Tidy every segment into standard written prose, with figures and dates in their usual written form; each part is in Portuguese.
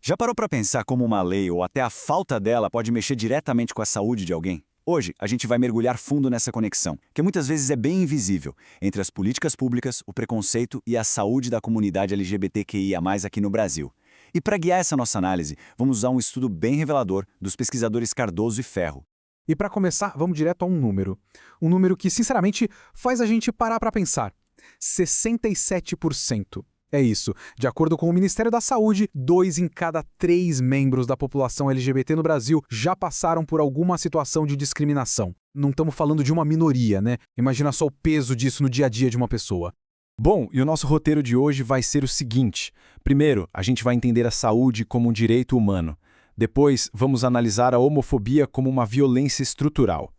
Já parou para pensar como uma lei ou até a falta dela pode mexer diretamente com a saúde de alguém? Hoje, a gente vai mergulhar fundo nessa conexão, que muitas vezes é bem invisível, entre as políticas públicas, o preconceito e a saúde da comunidade LGBTQIA+, aqui no Brasil. E para guiar essa nossa análise, vamos usar um estudo bem revelador dos pesquisadores Cardoso e Ferro. E para começar, vamos direto a um número. Um número que, sinceramente, faz a gente parar para pensar. 67%. É isso. De acordo com o Ministério da Saúde, 2 em cada 3 membros da população LGBT no Brasil já passaram por alguma situação de discriminação. Não estamos falando de uma minoria, né? Imagina só o peso disso no dia a dia de uma pessoa. Bom, e o nosso roteiro de hoje vai ser o seguinte. Primeiro, a gente vai entender a saúde como um direito humano. Depois, vamos analisar a homofobia como uma violência estrutural.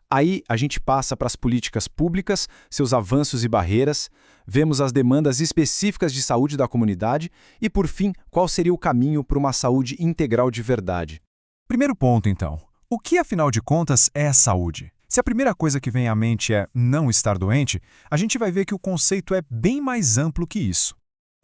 Aí, a gente passa para as políticas públicas, seus avanços e barreiras, vemos as demandas específicas de saúde da comunidade e, por fim, qual seria o caminho para uma saúde integral de verdade. Primeiro ponto, então. O que, afinal de contas, é a saúde? Se a primeira coisa que vem à mente é não estar doente, a gente vai ver que o conceito é bem mais amplo que isso.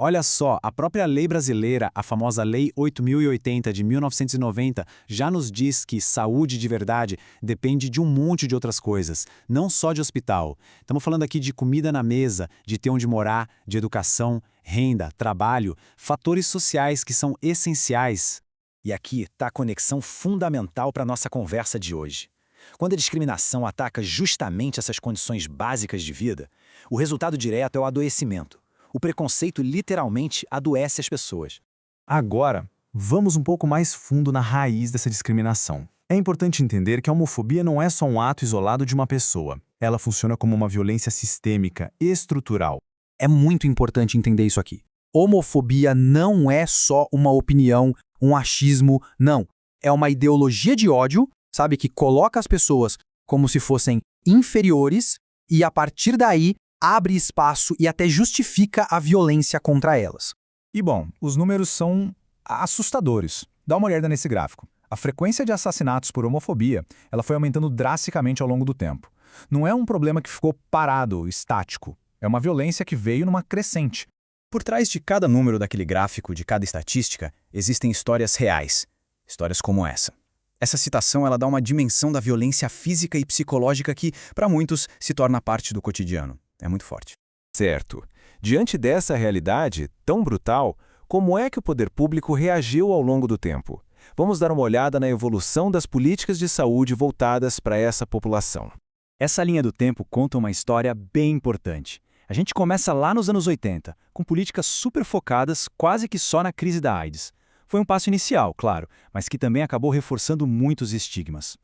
Olha só, a própria lei brasileira, a famosa Lei 8.080 de 1990, já nos diz que saúde de verdade depende de um monte de outras coisas, não só de hospital. Estamos falando aqui de comida na mesa, de ter onde morar, de educação, renda, trabalho, fatores sociais que são essenciais. E aqui está a conexão fundamental para a nossa conversa de hoje. Quando a discriminação ataca justamente essas condições básicas de vida, o resultado direto é o adoecimento. O preconceito literalmente adoece as pessoas. Agora, vamos um pouco mais fundo na raiz dessa discriminação. É importante entender que a homofobia não é só um ato isolado de uma pessoa. Ela funciona como uma violência sistêmica, estrutural. É muito importante entender isso aqui. Homofobia não é só uma opinião, um achismo, não. É uma ideologia de ódio, sabe, que coloca as pessoas como se fossem inferiores e, a partir daí, abre espaço e até justifica a violência contra elas. E bom, os números são assustadores. Dá uma olhada nesse gráfico. A frequência de assassinatos por homofobia, ela foi aumentando drasticamente ao longo do tempo. Não é um problema que ficou parado, estático. É uma violência que veio numa crescente. Por trás de cada número daquele gráfico, de cada estatística, existem histórias reais. Histórias como essa. Essa citação ela dá uma dimensão da violência física e psicológica que, para muitos, se torna parte do cotidiano. É muito forte. Certo. Diante dessa realidade tão brutal, como é que o poder público reagiu ao longo do tempo? Vamos dar uma olhada na evolução das políticas de saúde voltadas para essa população. Essa linha do tempo conta uma história bem importante. A gente começa lá nos anos 80, com políticas super focadas quase que só na crise da AIDS. Foi um passo inicial, claro, mas que também acabou reforçando muitos estigmas.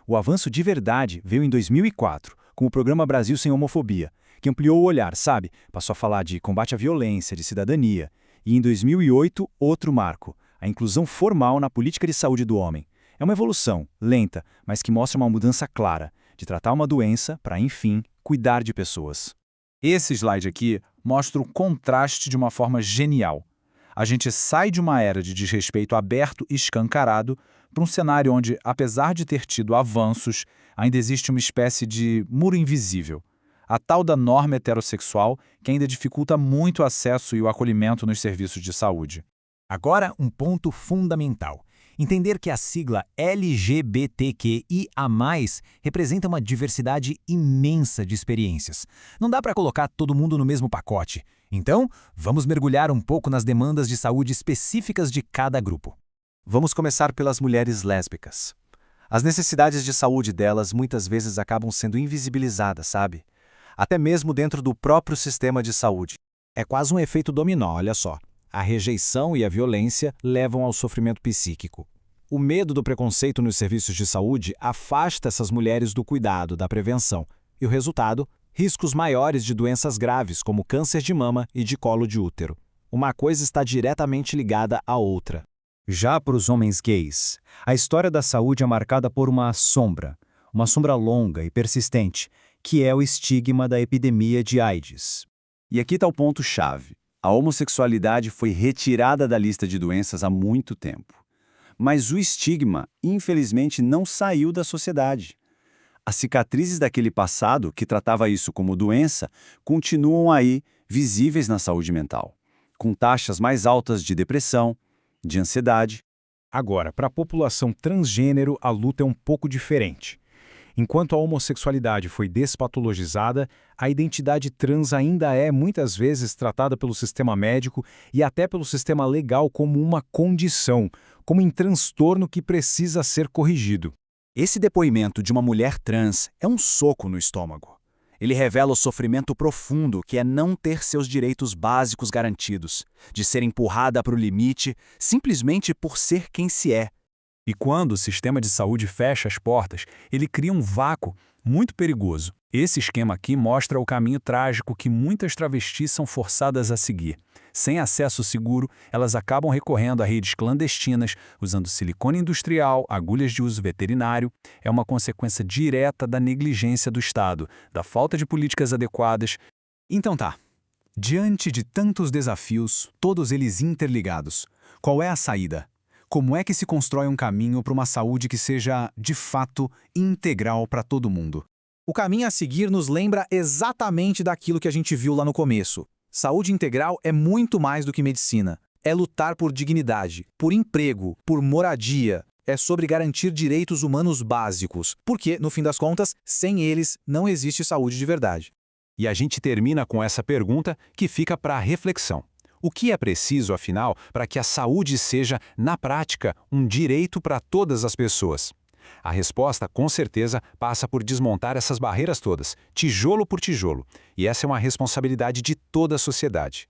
O avanço de verdade veio em 2004, com o Programa Brasil Sem Homofobia, que ampliou o olhar, sabe? Passou a falar de combate à violência, de cidadania. E em 2008, outro marco, a inclusão formal na política de saúde do homem. É uma evolução, lenta, mas que mostra uma mudança clara, de tratar uma doença para, enfim, cuidar de pessoas. Esse slide aqui mostra o contraste de uma forma genial. A gente sai de uma era de desrespeito aberto e escancarado para um cenário onde, apesar de ter tido avanços, ainda existe uma espécie de muro invisível. A tal da norma heterossexual que ainda dificulta muito o acesso e o acolhimento nos serviços de saúde. Agora, um ponto fundamental. Entender que a sigla LGBTQIA+, representa uma diversidade imensa de experiências. Não dá para colocar todo mundo no mesmo pacote. Então, vamos mergulhar um pouco nas demandas de saúde específicas de cada grupo. Vamos começar pelas mulheres lésbicas. As necessidades de saúde delas muitas vezes acabam sendo invisibilizadas, sabe? Até mesmo dentro do próprio sistema de saúde. É quase um efeito dominó, olha só. A rejeição e a violência levam ao sofrimento psíquico. O medo do preconceito nos serviços de saúde afasta essas mulheres do cuidado, da prevenção. E o resultado? Riscos maiores de doenças graves, como câncer de mama e de colo de útero. Uma coisa está diretamente ligada à outra. Já para os homens gays, a história da saúde é marcada por uma sombra longa e persistente, que é o estigma da epidemia de AIDS. E aqui está o ponto-chave. A homossexualidade foi retirada da lista de doenças há muito tempo. Mas o estigma, infelizmente, não saiu da sociedade. As cicatrizes daquele passado, que tratava isso como doença, continuam aí, visíveis na saúde mental, com taxas mais altas de depressão, de ansiedade. Agora, para a população transgênero, a luta é um pouco diferente. Enquanto a homossexualidade foi despatologizada, a identidade trans ainda é, muitas vezes, tratada pelo sistema médico e até pelo sistema legal como uma condição, como um transtorno que precisa ser corrigido. Esse depoimento de uma mulher trans é um soco no estômago. Ele revela o sofrimento profundo que é não ter seus direitos básicos garantidos, de ser empurrada para o limite simplesmente por ser quem se é. E quando o sistema de saúde fecha as portas, ele cria um vácuo muito perigoso. Esse esquema aqui mostra o caminho trágico que muitas travestis são forçadas a seguir. Sem acesso seguro, elas acabam recorrendo a redes clandestinas, usando silicone industrial, agulhas de uso veterinário. É uma consequência direta da negligência do Estado, da falta de políticas adequadas. Então tá. Diante de tantos desafios, todos eles interligados, qual é a saída? Como é que se constrói um caminho para uma saúde que seja, de fato, integral para todo mundo? O caminho a seguir nos lembra exatamente daquilo que a gente viu lá no começo. Saúde integral é muito mais do que medicina. É lutar por dignidade, por emprego, por moradia. É sobre garantir direitos humanos básicos, porque, no fim das contas, sem eles não existe saúde de verdade. E a gente termina com essa pergunta que fica para reflexão. O que é preciso, afinal, para que a saúde seja, na prática, um direito para todas as pessoas? A resposta, com certeza, passa por desmontar essas barreiras todas, tijolo por tijolo. E essa é uma responsabilidade de toda a sociedade.